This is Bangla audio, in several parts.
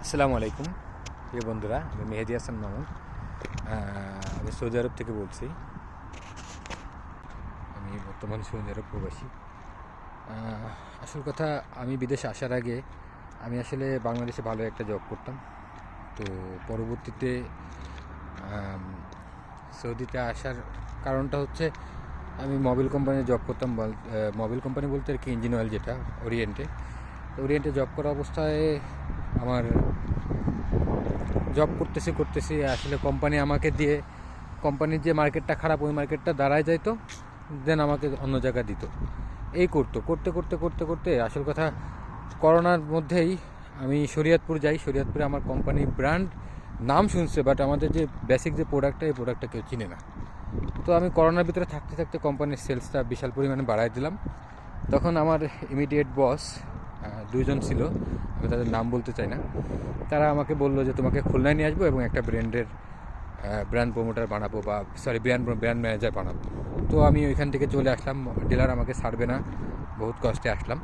আসসালামু আলাইকুম প্রিয় বন্ধুরা, আমি মেহেদি হাসান মামুন। আমি সৌদি আরব থেকে বলছি। আমি বর্তমান সৌদি আরব প্রবাসী। আসল কথা, আমি বিদেশে আসার আগে আমি আসলে বাংলাদেশে ভালো একটা জব করতাম। তো পরবর্তীতে সৌদিতে আসার কারণটা হচ্ছে, আমি মোবিল কোম্পানিতে জব করতাম। মোবিল কোম্পানি বলতে আর কি ইঞ্জিন অয়েল, যেটা ওরিয়েন্টে জব করা অবস্থায় আমার জব করতেছি আসলে কোম্পানি আমাকে দিয়ে, কোম্পানির যে মার্কেটটা খারাপ ওই মার্কেটটা দাঁড়ায় যাইতো, দেন আমাকে অন্য জায়গা দিত। এই করতে আসল কথা, করোনার মধ্যেই আমি শরীয়তপুর যাই। শরীয়তপুরে আমার কোম্পানি ব্র্যান্ড নাম শুনছে, বাট আমাদের যে বেসিক যে প্রোডাক্টটা, এই প্রোডাক্টটা কেউ চিনে না। তো আমি করোনার ভিতরে থাকতে কোম্পানির সেলসটা বিশাল পরিমাণে বাড়াই দিলাম। তখন আমার ইমিডিয়েট বস দুইজন ছিল, আমি তাদের নাম বলতে চাই না। তারা আমাকে বললো যে তোমাকে খুলনায় নিয়ে আসবো এবং একটা ব্র্যান্ড প্রমোটার বানাবো, বা ব্র্যান্ড ম্যানেজার বানাবো। তো আমি ওইখান থেকে চলে আসলাম। ডিলার আমাকে ছাড়বে না, বহুত কষ্টে আসলাম।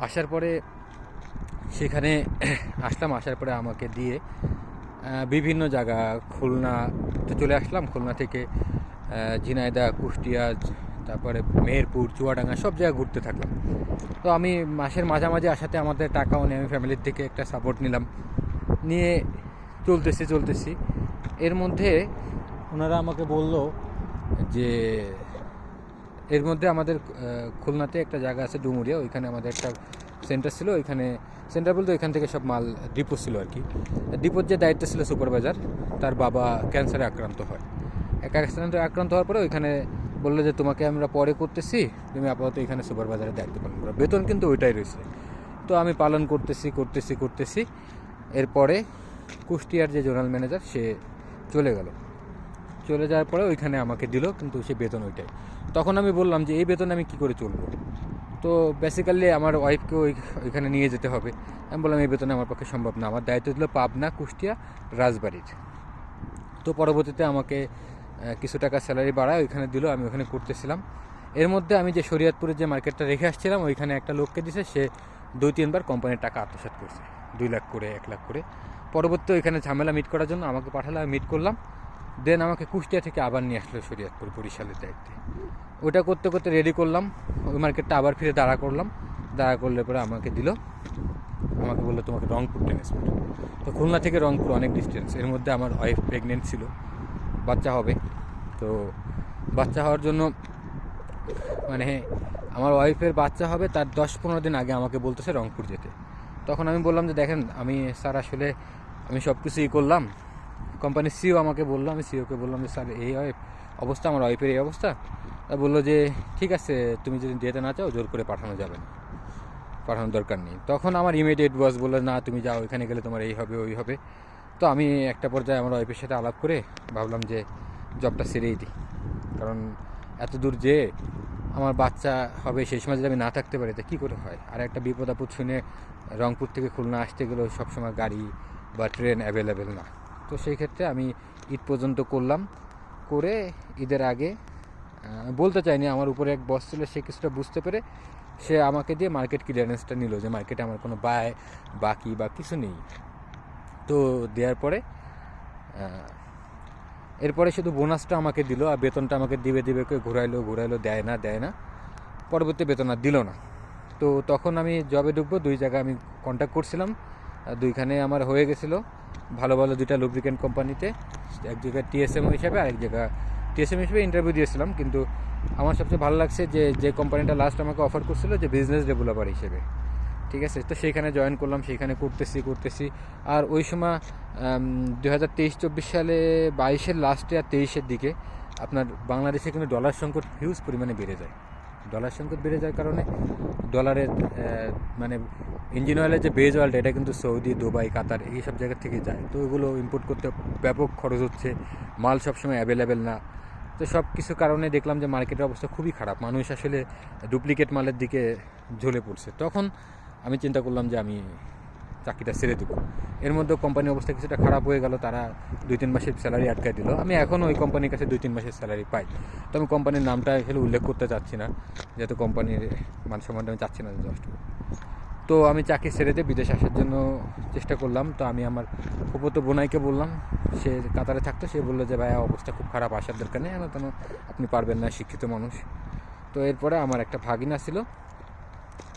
আসার পরে সেখানে আসার পরে আমাকে দিয়ে বিভিন্ন জায়গা, খুলনাতে চলে আসলাম। খুলনা থেকে ঝিনাইদহ, কুষ্টিয়া, তারপরে মেহেরপুর, চুয়াডাঙ্গা, সব জায়গায় ঘুরতে থাকলাম। তো আমি মাসের মাঝামাঝি আসাতে আমাদের টাকাও নিয়ে আমি ফ্যামিলির থেকে একটা সাপোর্ট নিয়ে চলতেছি। এর মধ্যে ওনারা আমাকে বলল যে এর মধ্যে আমাদের খুলনাতে একটা জায়গা আছে ডুমুরিয়া, ওইখানে আমাদের একটা সেন্টার ছিল। সেন্টার বলতে ওইখান থেকে সব মাল ডিপো ছিল আর কি। ডিপোর যে দায়িত্ব ছিল সুপারভাইজার, তার বাবা ক্যান্সারে আক্রান্ত হয়। ক্যান্সারে আক্রান্ত হওয়ার পরে ওইখানে বললো যে তোমাকে আমরা পরে করতেছি, তুমি আপাতত এখানে সুপারভাইজারের দায়িত্ব পালন করো। বেতন কিন্তু ওইটাই রয়েছে। তো আমি পালন করতেছি। এরপরে কুষ্টিয়ার যে জোনাল ম্যানেজার, সে চলে যাওয়ার পরে ওইখানে আমাকে দিল, কিন্তু সে বেতন ওইটাই। তখন আমি বললাম যে এই বেতন আমি কী করে চলবো। তো বেসিক্যালি আমার ওয়াইফকেও ওইখানে নিয়ে যেতে হবে। আমি বললাম এই বেতনে আমার পক্ষে সম্ভব না। আমার দায়িত্ব ছিল পাবনা, কুষ্টিয়া, রাজবাড়ির। তো পরবর্তীতে আমাকে কিছু টাকা স্যালারি বাড়ায় ওইখানে দিল, আমি ওখানে করতেছিলাম। এর মধ্যে আমি যে শরীয়তপুরের যে মার্কেটটা রেখে আসছিলাম, ওইখানে একটা লোককে দিছে, সে 2-3 বার কোম্পানির টাকা আত্মসাৎ করছে, 2 লাখ করে, 1 লাখ করে। পরবর্তী ওইখানে ঝামেলা মিট করার জন্য আমাকে পাঠালো, আমি মিট করলাম। দেন আমাকে কুষ্টিয়া থেকে আবার নিয়ে আসলো শরীয়তপুর, বরিশালের দায়িত্বে। ওটা করতে রেডি করলাম, ওই মার্কেটটা আবার ফিরে দাঁড়া করলে পরে আমাকে বললো তোমাকে রংপুর ট্রান্সফার। তো খুলনা থেকে রংপুর অনেক ডিস্টেন্স। এর মধ্যে আমার ওয়াইফ প্রেগনেন্ট ছিল, বাচ্চা হবে। তো বাচ্চা হওয়ার জন্য, মানে আমার ওয়াইফের বাচ্চা হবে তার 10-15 দিন আগে আমাকে বলতেছে রংপুর যেতে। তখন আমি বললাম যে দেখেন, স্যার আসলে আমি সব কিছুই করলাম। কোম্পানির সিও আমাকে বললো, আমি সিওকে বললাম যে স্যার এই অবস্থা, আমার ওয়াইফের এই অবস্থা। তা বললো যে ঠিক আছে, তুমি যদি যেতে না চাও জোর করে পাঠানোর দরকার নেই। তখন আমার ইমিডিয়েট বস বললো না তুমি যাও, ওইখানে গেলে তোমার এই হবে ওই হবে। তো আমি একটা পর্যায়ে আমার ওয়াইফের সাথে আলাপ করে ভাবলাম যে জবটা ছেড়েই দিই, কারণ এত দূর যে আমার বাচ্চা হবে, সেই সময় যদি আমি না থাকতে পারি তা কী করে হয়। আর একটা বিপদ আপদ শুনে রংপুর থেকে খুলনা আসতে গেলেও সবসময় গাড়ি বা ট্রেন অ্যাভেলেবেল না। তো সেই ক্ষেত্রে আমি ঈদ পর্যন্ত করলাম। করে ঈদের আগে, বলতে চাইনি, আমার উপরে এক বস ছিল, সে কিছুটা বুঝতে পেরে সে আমাকে দিয়ে মার্কেট ক্লিয়ারেন্সটা নিল, যে মার্কেটে আমার কোনো বাকি বা কিছু নেই। তো দেওয়ার পরে এরপরে শুধু বোনাসটা আমাকে দিল, আর বেতনটা আমাকে দিবে করে ঘুরাইলো, দেয় না। পরবর্তী বেতন আর দিল না। তো তখন আমি জবে ঢুকবো, 2 জায়গায় আমি কন্ট্যাক্ট করছিলাম, 2খানে আমার হয়ে গেছিলো ভালো 2টা লুব্রিকেন্ট কোম্পানিতে। এক জায়গায় টিএসএম হিসেবে ইন্টারভিউ দিয়েছিলাম, কিন্তু আমার সবচেয়ে ভালো লাগছে যে কোম্পানিটা লাস্ট আমাকে অফার করছিল, যে বিজনেস ডেভেলপার হিসেবে। ঠিক আছে, তো সেইখানে জয়েন করলাম, সেইখানে করতেছি। আর ওই সময় 2023-24 সালে 22-এর লাস্টে আর 23-এর দিকে আপনার বাংলাদেশে কিন্তু ডলার সংকট হিউজ পরিমাণে বেড়ে যায়। ডলার সংকট বেড়ে যাওয়ার কারণে ডলারের মানে ইঞ্জিন অয়েলের যে বেজ অয়েলটা, এটা কিন্তু সৌদি, দুবাই, কাতার এই সব জায়গা থেকে যায়। তো ওগুলো ইম্পোর্ট করতে ব্যাপক খরচ হচ্ছে, মাল সবসময় অ্যাভেলেবেল না। তো সব কিছু কারণে দেখলাম যে মার্কেটের অবস্থা খুবই খারাপ, মানুষ আসলে ডুপ্লিকেট মালের দিকে ঝুলে পড়ছে। তখন আমি চিন্তা করলাম যে আমি চাকরিটা ছেড়ে দেবো। এর মধ্যে কোম্পানির অবস্থা কিছুটা খারাপ হয়ে গেল, তারা 2-3 মাসের স্যালারি আটকায় দিল। আমি এখনও ওই কোম্পানির কাছে 2-3 মাসের স্যালারি পাই। তো আমি কোম্পানির নামটা আসলে উল্লেখ করতে চাচ্ছি না, যেহেতু কোম্পানির মান সম্মানটা আমি চাচ্ছি না যথেষ্ট। তো আমি চাকরি ছেড়ে দিয়ে বিদেশে আসার জন্য চেষ্টা করলাম। তো আমি আমার ফুফাতো বোনাইকে বললাম, সে কাতারে থাকতো, সে বললো যে ভাইয়া অবস্থা খুব খারাপ, আসার দরকার নেই, কেন আপনি পারবেন না, শিক্ষিত মানুষ। তো এরপরে আমার একটা ভাগিনা ছিল,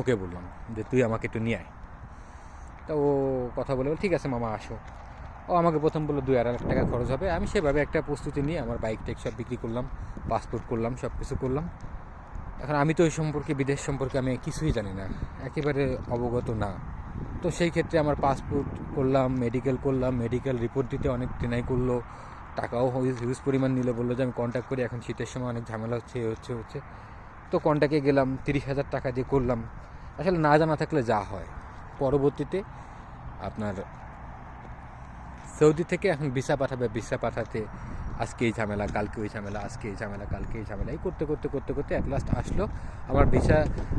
ওকে বললাম যে তুই আমাকে একটু নিয়ে আয়। তা ও কথা বলে ঠিক আছে মামা আসো। ও আমাকে প্রথম বললো 2-2.5 লাখ টাকা খরচ হবে। আমি সেভাবে একটা প্রস্তুতি নিয়ে আমার বাইক টেক সব বিক্রি করলাম, পাসপোর্ট করলাম, সব কিছু করলাম। এখন আমি তো ওই সম্পর্কে, বিদেশ সম্পর্কে আমি কিছুই জানি না, একেবারে অবগত না। তো সেই ক্ষেত্রে আমার পাসপোর্ট করলাম, মেডিকেল করলাম, মেডিকেল রিপোর্ট দিতে অনেক টেনাই করলো, টাকাও হিউজ পরিমাণ নিলে, বললো যে আমি কন্ট্যাক্ট করি, এখন শীতের সময় অনেক ঝামেলা হচ্ছে। তো কন্ট্যাক্টে গেলাম, 30,000 টাকা দিয়ে করলাম। আসলে না জানা থাকলে যা হয়, পরবর্তীতে আপনার সৌদি থেকে এখন ভিসা পাঠাবে, ভিসা পাঠাতে আজকে এই ঝামেলা, কালকে ওই ঝামেলা, আজকে এই ঝামেলা, কালকে এই ঝামেলা, এই করতে অ্যাট লাস্ট আসলো আমার ভিসা।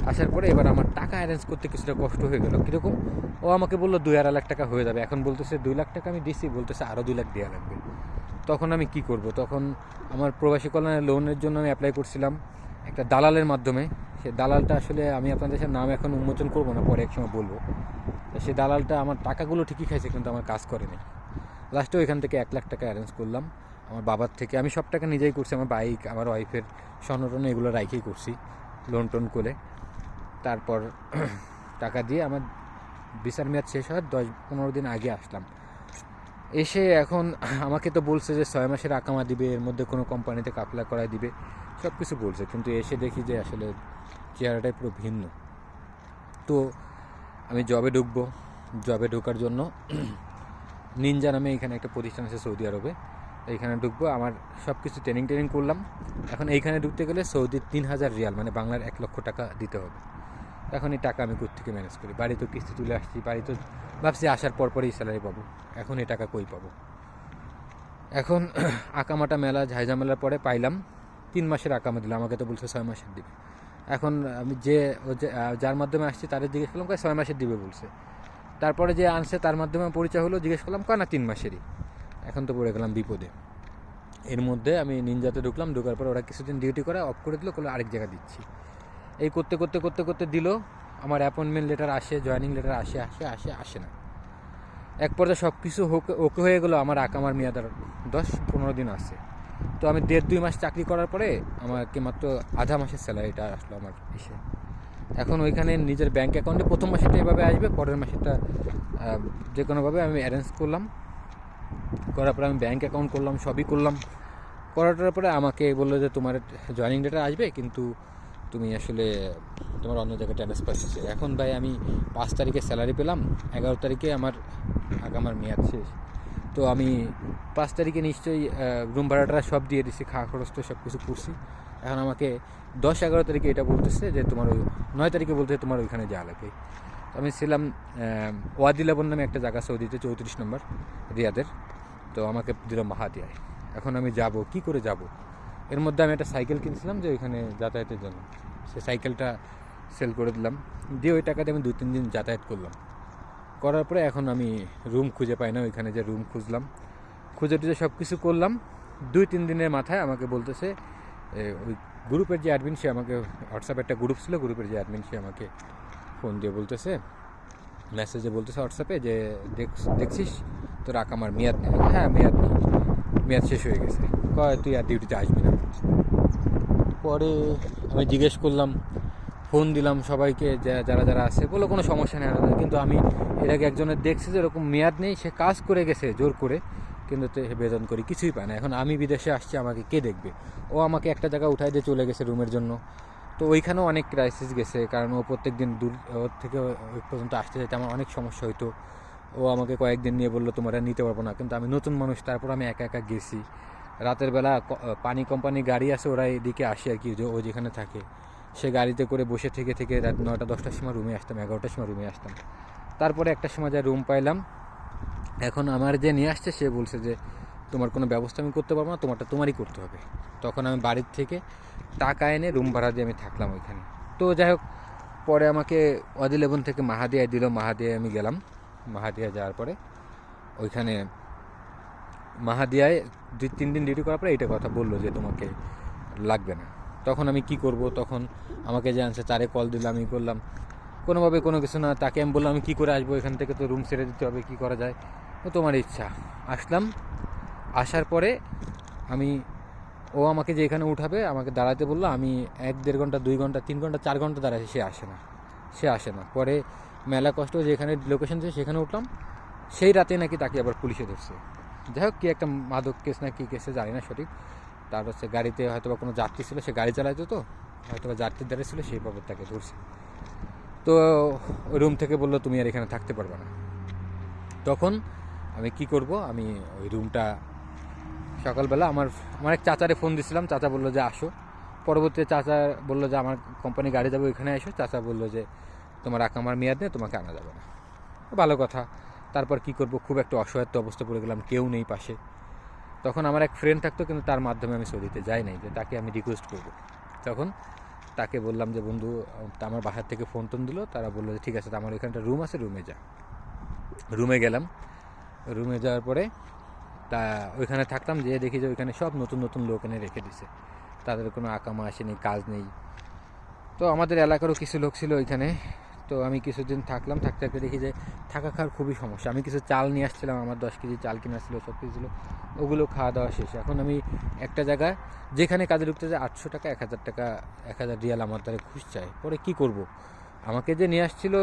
আসার পরে এবার আমার টাকা অ্যারেঞ্জ করতে কিছুটা কষ্ট হয়ে গেল। কীরকম? ও আমাকে বললো 2-2.5 লাখ টাকা হয়ে যাবে। এখন বলতেছে 2 লাখ টাকা আমি দিছি, বলতেছে আরও 2 লাখ দেওয়া লাগবে। তখন আমি কি করব? তখন আমার প্রবাসী কল্যাণের লোনের জন্য আমি অ্যাপ্লাই করছিলাম একটা দালালের মাধ্যমে। সে দালালটা আসলে আমি আপনাদের সাথে নাম এখন উন্মোচন করবো না, পরে একসময় বলবো। তো সে দালালটা আমার টাকাগুলো ঠিকই খাইছে, কিন্তু আমার কাজ করেনি। লাস্টে ওইখান থেকে 1 লাখ টাকা অ্যারেঞ্জ করলাম আমার বাবার থেকে। আমি সব টাকা নিজেই করছি, আমার বাইক, আমার ওয়াইফের স্বর্ণটন এগুলো রাইখেই করছি, লোন টোন করে। তারপর টাকা দিয়ে আমার ভিসার মেয়াদ শেষ হয় 10-15 দিন আগে আসলাম। এসে এখন আমাকে তো বলছে যে 6 মাসের আকামা দিবে, এর মধ্যে কোনো কোম্পানিতে অ্যাপ্লাই করায় দিবে, সব কিছু বলছে। কিন্তু এসে দেখি যে আসলে চেহারাটাই পুরো ভিন্ন। তো আমি জবে ঢুকবো, জবে ঢোকার জন্য নিনজা নামে এখানে একটা প্রতিষ্ঠান আছে সৌদি আরবে, এইখানে ঢুকবো। আমার সব কিছু ট্রেনিং করলাম। এখন এইখানে ঢুকতে গেলে সৌদির 3,000 রিয়াল, মানে বাংলার 1 লক্ষ টাকা দিতে হবে। এখন এই টাকা আমি কোত্থেকে ম্যানেজ করি? বাড়ি তো কিস্তি তুলে আসছি, বাড়ি তো ভাবছি আসার পরই স্যালারি পাবো, এখন এই টাকা কই পাবো? এখন আকামাটা মেলা ঝাইঝামেলার পরে পাইলাম 3 মাসের আকামা দিল, আমাকে তো বলছে 6 মাসের দিবে। এখন আমি যার মাধ্যমে আসছি তাদের জিজ্ঞেস করলাম, 6 মাসের দিবে বলছে। তারপরে যে আনছে তার মাধ্যমে পরিচয় হলো, জিজ্ঞেস করলাম না 3 মাসেরই। এখন তো পড়ে গেলাম বিপদে। এর মধ্যে আমি নিনজাতে ঢুকলাম, ঢোকার পর ওরা কিছুদিন ডিউটি করে অফ করে দিল, করলো আরেক জায়গা দিচ্ছি। এই করতে দিল। আমার অ্যাপয়েন্টমেন্ট লেটার আসে, জয়েনিং লেটার আসে না। এক পর্যায়ে সব কিছু ওকে হয়ে গেলো, আমার আকামার মেয়াদ আর 10-15 দিন আছে। তো আমি 1.5-2 মাস চাকরি করার পরে আমাকে মাত্র আধা মাসের স্যালারিটা আসলো আমার এসে। এখন ওইখানে নিজের ব্যাঙ্ক অ্যাকাউন্টে প্রথম মাসেরটা এভাবে আসবে, পরের মাসেরটা যে কোনোভাবে আমি অ্যারেঞ্জ করলাম। করার পরে আমি ব্যাঙ্ক অ্যাকাউন্ট করলাম, সবই করলাম। করাটার পরে আমাকে বললো যে তোমার জয়েনিং লেটার আসবে, কিন্তু তুমি আসলে তোমার অন্য জায়গায় ট্রান্সফার হচ্ছে। এখন ভাই আমি 5 তারিখে স্যালারি পেলাম, 11 তারিখে আমার মেয়াদ শেষ। তো আমি 5 তারিখে নিশ্চয়ই রুম ভাড়াটা সব দিয়ে দিচ্ছি, খাওয়া খরচ তো সব কিছু করছি। এখন আমাকে 10-11 তারিখে এটা বলতেছে যে তোমার 9 তারিখে বলতেছে তোমার ওইখানে যাওয়া লাগবে। আমি ছিলাম ওয়াদি লেবন নামে একটা জায়গা সৌদিতে, 34 নম্বর রিয়াদের। তো আমাকে দিল মাহাদিয়ায়। এখন আমি যাব, কি করে যাব? এর মধ্যে আমি একটা সাইকেল কিনছিলাম যে ওইখানে যাতায়াতের জন্য, সে সাইকেলটা সেল করে দিলাম, দিয়ে ওই টাকা দিয়ে আমি 2-3 দিন যাতায়াত করলাম। করার পরে এখন আমি রুম খুঁজে পাই না, ওইখানে যে রুম খুঁজলাম, খুঁজে টুজে সব কিছু করলাম। 2-3 দিনের মাথায় আমাকে বলতেছে ওই গ্রুপের যে অ্যাডমিন, সে আমাকে, হোয়াটসঅ্যাপে একটা গ্রুপ ছিল, গ্রুপের যে অ্যাডমিন সে আমাকে ফোন দিয়ে বলতেছে, মেসেজে বলতেছে হোয়াটসঅ্যাপে যে দেখছিস তোর আকামার মেয়াদ নেই। হ্যাঁ মেয়াদ শেষ হয়ে গেছে। কয় তুই আর ডিউটিতে আসবি না। পরে আমি জিজ্ঞেস করলাম, ফোন দিলাম সবাইকে, যারা আছে, বললো কোনো সমস্যা নেই আলাদা। কিন্তু আমি এর আগে একজনের দেখছি যে এরকম মেয়াদ নেই, সে কাজ করে গেছে জোর করে, কিন্তু বেতন করি কিছুই পায় না। এখন আমি বিদেশে আসছি, আমাকে কে দেখবে? ও আমাকে একটা জায়গা উঠাই দিয়ে চলে গেছে রুমের জন্য। তো ওইখানেও অনেক ক্রাইসিস গেছে, কারণ ও প্রত্যেক দিন দূর ওর থেকে ওই পর্যন্ত আসতে যেতে আমার অনেক সমস্যা হইতো। ও আমাকে কয়েকদিন নিয়ে বললো তোমরা নিতে পারবো না, কিন্তু আমি নতুন মানুষ, তারপর আমি একা গেছি। রাতের বেলা পানি কোম্পানি গাড়ি আছে, ওরা এদিকে আসে আর কি, ও যেখানে থাকে, সে গাড়িতে করে বসে থেকে রাত 9টা-10টার সময় রুমে আসতাম, 11টার সময় রুমে আসতাম। তারপরে একটা সময় যা রুম পাইলাম। এখন আমার যে নিয়ে আসছে সে বলছে যে তোমার কোনো ব্যবস্থা আমি করতে পারবো না, তোমারই করতে হবে। তখন আমি বাড়ির থেকে টাকা এনে রুম ভাড়া দিয়ে আমি থাকলাম ওইখানে। তো যাই হোক, পরে আমাকে ওয়াদি লেবন থেকে মাহাদিয়ায় দিল, মাহাদিয়ায় আমি গেলাম। মাহাদিয়া যাওয়ার পরে ওইখানে মাহাদিয়ায় 2-3 দিন ডিউটি করার পরে এইটা কথা বললো যে তোমাকে লাগবে না। তখন আমি কি করব? তখন আমাকে যে আনছে তারে কল দিল, আমি করলাম কোনোভাবে কোনো কিছু না। তাকে আমি বললাম আমি কী করে আসবো, এখান থেকে তো রুম ছেড়ে দিতে হবে, কী করা যায়। ও তোমার ইচ্ছা। আসলাম, আসার পরে ও আমাকে যে এখানে উঠাবে আমাকে দাঁড়াতে বললো। আমি 1-1.5 ঘন্টা, 2 ঘন্টা, 3 ঘন্টা, 4 ঘন্টা দাঁড়াচ্ছি, সে আসে না। পরে মেলা কষ্ট যেখানে লোকেশন ছিল সেখানে উঠলাম। সেই রাতে নাকি তাকে আবার পুলিশে ধরছে। যাই হোক, কী একটা মাদক কেস না কী কেসে জানি না সঠিক। তার হচ্ছে গাড়িতে হয়তো বা কোনো যাত্রী ছিল, সে গাড়ি চালাইতো, তো হয়তো বা যাত্রীর দ্বারা ছিল, সেই বাবদ তাকে ধরছে। তো ওই রুম থেকে বললো তুমি আর এখানে থাকতে পারবে না। তখন আমি কি করব, আমি ওই রুমটা সকালবেলা আমার এক চাচারে ফোন দিয়েছিলাম। চাচা বললো যে আসো। পরবর্তীতে চাচা বললো যে আমার কোম্পানি গাড়ি যাবে, ওইখানে এসো। চাচা বললো যে তোমার আকামার মেয়াদ নেই, তোমাকে আনা যাবে না। ভালো কথা। তারপর কি করব, খুব একটা অসহায়ত্ব অবস্থা পড়ে গেলাম, কেউ নেই পাশে। তখন আমার এক ফ্রেন্ড থাকতো, কিন্তু তার মাধ্যমে আমি সৌদিতে যাই নাই, যে তাকে আমি রিকোয়েস্ট করব। তখন তাকে বললাম যে বন্ধু, আমার বাসার থেকে ফোন টোন দিল। তারা বললো যে ঠিক আছে, আমার এখানটা রুম আছে, রুমে যা। রুমে গেলাম। রুমে যাওয়ার পরে তা ওইখানে থাকতাম, যেয়ে দেখি যে ওইখানে সব নতুন নতুন লোক এনে রেখে দিছে, তাদের কোনো আকামা আসেনি, কাজ নেই। তো আমাদের এলাকারও কিছু লোক ছিল ওইখানে। তো আমি কিছুদিন থাকলাম, থাকতে থাকতে দেখি যে থাকা খাওয়ার খুবই সমস্যা। আমি কিছু চাল নিয়ে আসছিলাম, আমার 10 কেজি চাল কিনা ছিল, সব কিছু ছিল, ওগুলো খাওয়া দাওয়া শেষ। এখন আমি একটা জায়গায় যেখানে কাজে ঢুকতে যাই 800 টাকা, 1000 টাকা, 1000 রিয়াল আমার দ্বারা ঘুষ চাই। পরে কি করব, আমাকে যে নিয়ে আসছিল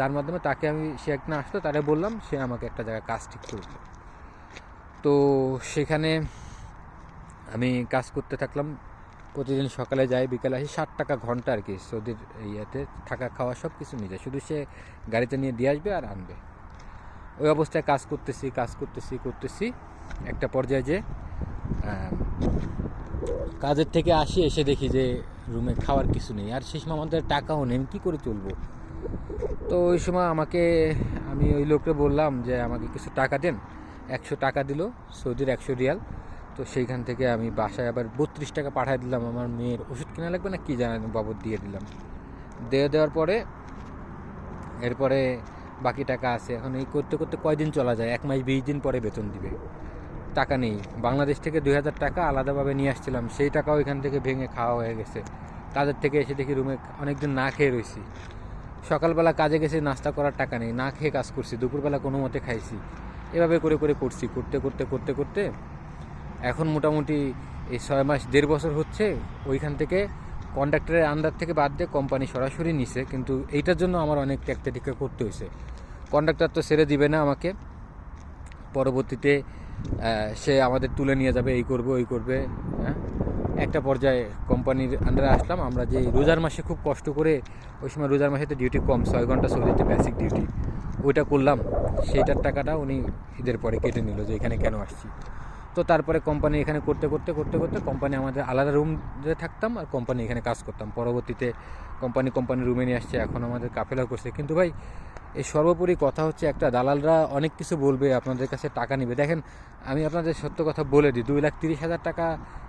যার মাধ্যমে তাকে সে একদিন আসলো, তারে বললাম, সে আমাকে একটা জায়গায় কাজ ঠিক করে দিল। তো সেখানে আমি কাজ করতে থাকলাম। প্রতিদিন সকালে যাই, বিকালে আসি, 60 টাকা ঘন্টা আর কি। সৌদির ইয়েতে থাকা খাওয়া সব কিছু নিজে, শুধু সে গাড়িতে নিয়ে দিয়ে আসবে আর আনবে। ওই অবস্থায় কাজ করতেছি। একটা পর্যায়ে যে কাজের থেকে আসি, এসে দেখি যে রুমে খাওয়ার কিছু নেই, আর সেই সময় আমাদের টাকাও নেই, আমি কী করে চলবো। তো ওই সময় আমি ওই লোককে বললাম যে আমাকে কিছু টাকা দেন। 100 টাকা দিল, সৌদির 100 রিয়াল। তো সেইখান থেকে আমি বাসায় আবার 32 টাকা পাঠিয়ে দিলাম, আমার মেয়ের ওষুধ কেনা লাগবে না কি জানেন বাবদ দিয়ে দিলাম। দেওয়ার পরে এরপরে বাকি টাকা আছে। এখন এই করতে করতে কয়দিন চলা যায়, 1 মাস 20 দিন পরে বেতন দিবে, টাকা নেই। বাংলাদেশ থেকে 2000 টাকা আলাদাভাবে নিয়ে আসছিলাম, সেই টাকাও এখান থেকে ভেঙে খাওয়া হয়ে গেছে। কাজের থেকে এসে দেখি রুমে অনেকদিন না খেয়ে রয়েছি। সকালবেলা কাজে গেছি, নাস্তা করার টাকা নেই, না খেয়ে কাজ করছি, দুপুরবেলা কোনো মতে খাইছি। এভাবে করে করতে করতে এখন মোটামুটি এই 6 মাস 1.5 বছর হচ্ছে। ওইখান থেকে কন্ট্রাক্টরের আন্ডার থেকে বাদ দিয়ে কোম্পানি সরাসরি নিছে, কিন্তু এইটার জন্য আমার অনেক ত্যাগ করতে হয়েছে। কন্ট্রাক্টর তো ছেড়ে দিবে না আমাকে, পরবর্তীতে সে আমাদের তুলে নিয়ে যাবে, এই করবে। হ্যাঁ, একটা পর্যায়ে কোম্পানির আন্ডারে আসলাম। আমরা যে রোজার মাসে খুব কষ্ট করে, ওই সময় রোজার মাসে তো ডিউটি কম, 6 ঘন্টা সৌদিতে বেসিক ডিউটি, ওইটা করলাম। সেইটার টাকাটা উনি ঈদের পরে কেটে নিল, যে এখানে কেন আসছি। তো তারপরে কোম্পানি এখানে করতে কোম্পানি আমাদের আলাদা রুমে থাকতাম, আর কোম্পানি এখানে কাজ করতাম। পরবর্তীতে কোম্পানি রুমে নিয়ে আসছে, এখন আমাদের কাফেলা করছে। কিন্তু ভাই, এই সর্বোপরি কথা হচ্ছে, একটা দালালরা অনেক কিছু বলবে, আপনাদের কাছে টাকা নেবে। দেখেন, আমি আপনাদের সত্য কথা বলে দিই, 2,30,000 টাকা,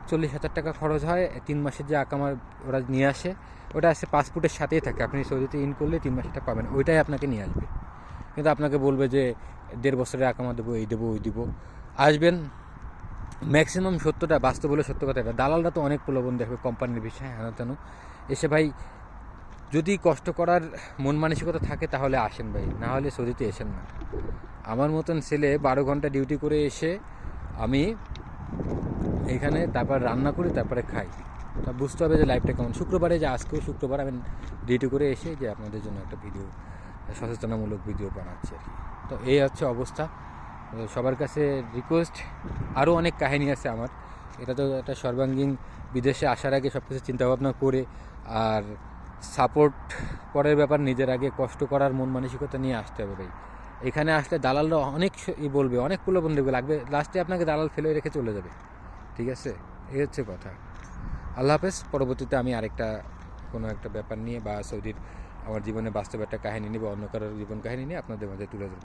40,000 টাকা খরচ হয় 3 মাসের যে আকামার ওরা নিয়ে আসে, ওটা আসে পাসপোর্টের সাথেই থাকে। আপনি সৌদিতে ইন করলে 3 মাসেরটা পাবেন, ওইটাই আপনাকে নিয়ে আসবে। কিন্তু আপনাকে বলবে যে 1.5 বছরের আকামা দেবো, এই দেবো, ওই দেবো। আসবেন, ম্যাক্সিমাম সত্যটা, বাস্তব বলে সত্য কথা এটা। দালালরা তো অনেক প্রলোভন দেখবে কোম্পানির বিষয়ে, হ্যাঁ তেন এসে ভাই, যদি কষ্ট করার মন মানসিকতা থাকে তাহলে আসেন ভাই, না হলে সৌদিতে এসেন না। আমার মতন ছেলে 12 ঘন্টা ডিউটি করে এসে আমি এখানে তারপর রান্না করি, তারপরে খাই। তা বুঝতে হবে যে লাইফটা কেমন। শুক্রবারে, যে আজকেও শুক্রবার, আমি ডিউটি করে এসে যে আপনাদের জন্য একটা সচেতনামূলক ভিডিও বানাচ্ছি আর কি। তো এই হচ্ছে অবস্থা। সবার কাছে রিকোয়েস্ট, আরও অনেক কাহিনী আছে আমার। এটা তো একটা সর্বাঙ্গীন, বিদেশে আসার আগে সব কিছু চিন্তাভাবনা করে, আর সাপোর্ট পরের ব্যাপার, নিজের আগে কষ্ট করার মন মানসিকতা নিয়ে আসতে হবে ভাই। এখানে আসলে দালালরা অনেক বলবে, অনেক প্রলোভন দেবে, লাগবে, লাস্টে আপনাকে দালাল ফেলে রেখে চলে যাবে। ঠিক আছে, এই হচ্ছে কথা। আল্লাহ হাফেজ। পরবর্তীতে আমি আরেকটা কোনো একটা ব্যাপার নিয়ে, বা সৌদির আমার জীবনে বাস্তব একটা কাহিনী নিয়ে, বা অন্য কারোর জীবন কাহিনী নিয়ে আপনাদের মাঝে তুলে ধরব।